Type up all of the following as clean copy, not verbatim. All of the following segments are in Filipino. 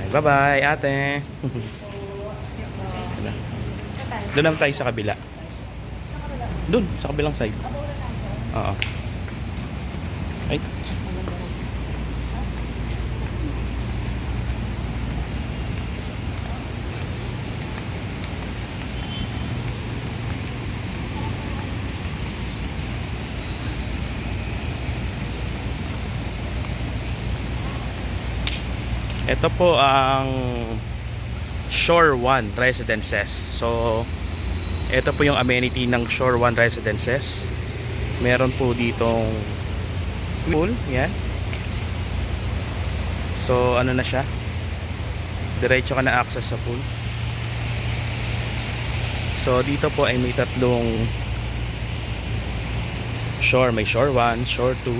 Bye-bye, ate. Doon naman tayo sa kabila. Doon, sa kabilang side. Oo. Ay. Ito po ang Shore 1 Residences. So, ito po yung amenity ng Shore 1 Residences. Meron po ditong pool, yan. So, ano na siya? Diretso ka na access sa pool. So, dito po ay may tatlong shore. May Shore 1, Shore 2,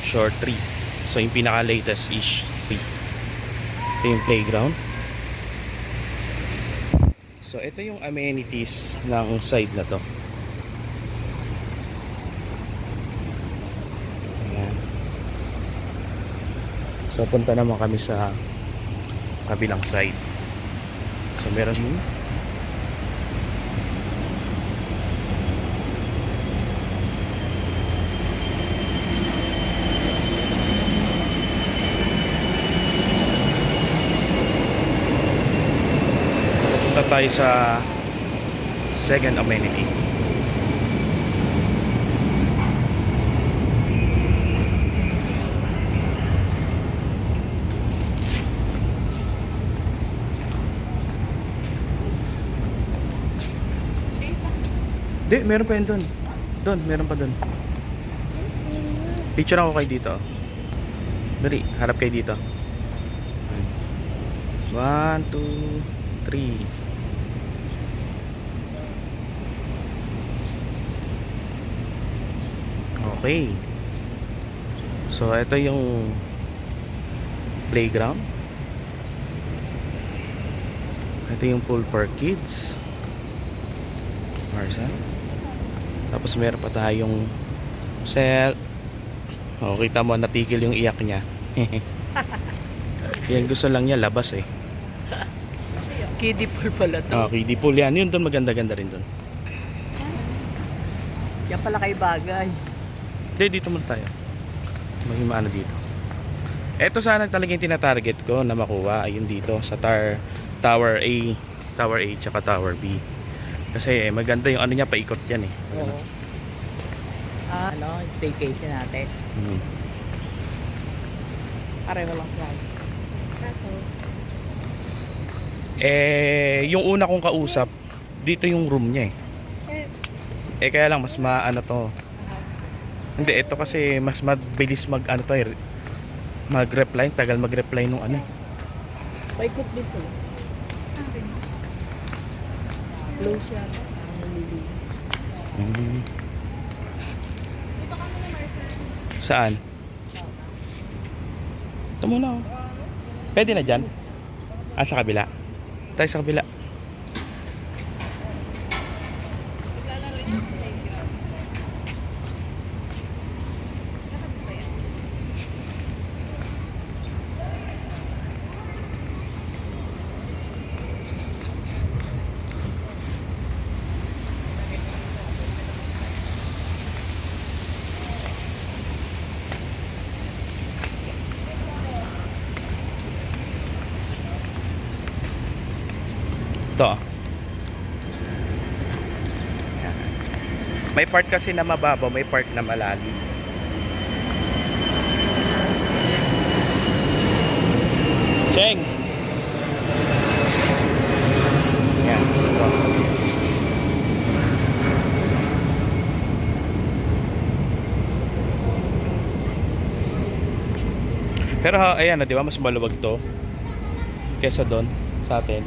Shore 3. So, yung pinaka-latest is 3. Ito yung playground. So ito yung amenities ng side na to. Ayan. So punta naman kami sa kabilang side. So meron yun. Tayo sa second amenity. Di, meron pa yun dun. Dun, meron pa dun. Picture ako kayo dito. Dali, harap kayo dito. 1, 2, 3. Okay. So ito yung playground. Ito yung pool for kids. Marsan. Tapos meron pa tayong cell. Oh, kita mo natigil yung iyak niya. Yan gusto lang niya labas eh. Kiddie pool pala to. Oh, kiddie pool yan. Yun doon maganda-ganda rin doon. Yan pala kay bagay. Hindi, dito muna tayo. Maging maano dito. Ito sana talagang tinatarget ko na makuha. Ayun dito sa Tower A. Tower A tsaka Tower B. Kasi maganda yung ano niya, paikot yan eh. Oo. Staycation natin. Pareho lang plan. Kaso yung una kong kausap, dito yung room niya eh. Kaya lang mas maano to. Hindi, ito kasi mas mabilis mag-reply, tagal mag-reply nung ano. paikot dito. Low siya. Saan? Ito muna oh. Pwede na dyan? Sa kabila. Tayo sa kabila. Ito. May part kasi na mababaw, may part na malalim. Cheng. Yan, ito. Pero ayan na, di ba? Mas maluwag to kesa doon sa atin.